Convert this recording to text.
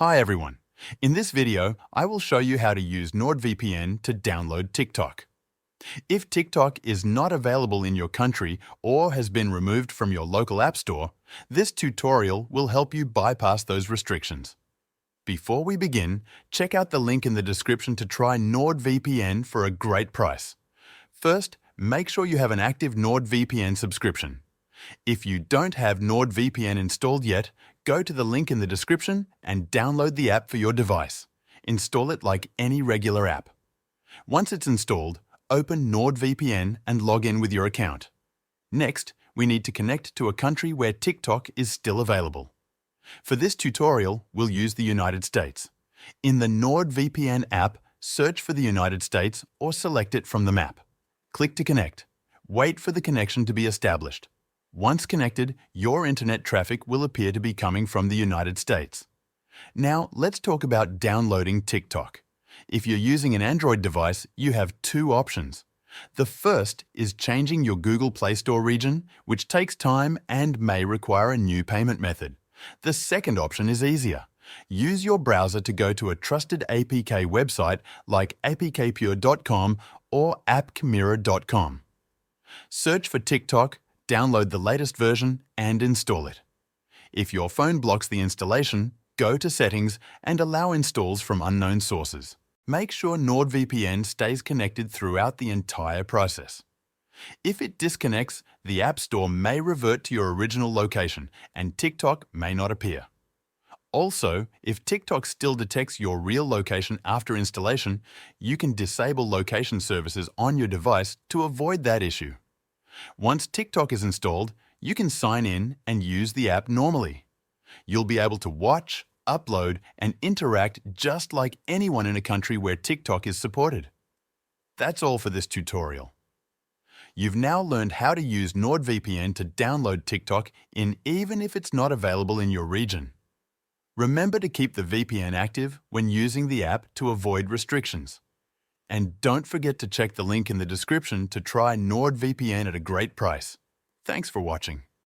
Hi everyone. In this video, I will show you how to use NordVPN to download TikTok. If TikTok is not available in your country or has been removed from your local app store, this tutorial will help you bypass those restrictions. Before we begin, check out the link in the description to try NordVPN for a great price. First, make sure you have an active NordVPN subscription. If you don't have NordVPN installed yet, go to the link in the description and download the app for your device. Install it like any regular app. Once it's installed, open NordVPN and log in with your account. Next, we need to connect to a country where TikTok is still available. For this tutorial, we'll use the United States. In the NordVPN app, search for the United States or select it from the map. Click to connect. Wait for the connection to be established. Once connected, your internet traffic will appear to be coming from the United States. Now, let's talk about downloading TikTok. If you're using an Android device, you have two options. The first is changing your Google Play Store region, which takes time and may require a new payment method. The second option is easier. Use your browser to go to a trusted APK website like apkpure.com or appchimera.com. Search for TikTok, download the latest version and install it. If your phone blocks the installation, go to Settings and allow installs from unknown sources. Make sure NordVPN stays connected throughout the entire process. If it disconnects, the App Store may revert to your original location and TikTok may not appear. Also, if TikTok still detects your real location after installation, you can disable location services on your device to avoid that issue. Once TikTok is installed, you can sign in and use the app normally. You'll be able to watch, upload, and interact just like anyone in a country where TikTok is supported. That's all for this tutorial. You've now learned how to use NordVPN to download TikTok even if it's not available in your region. Remember to keep the VPN active when using the app to avoid restrictions. And don't forget to check the link in the description to try NordVPN at a great price. Thanks for watching.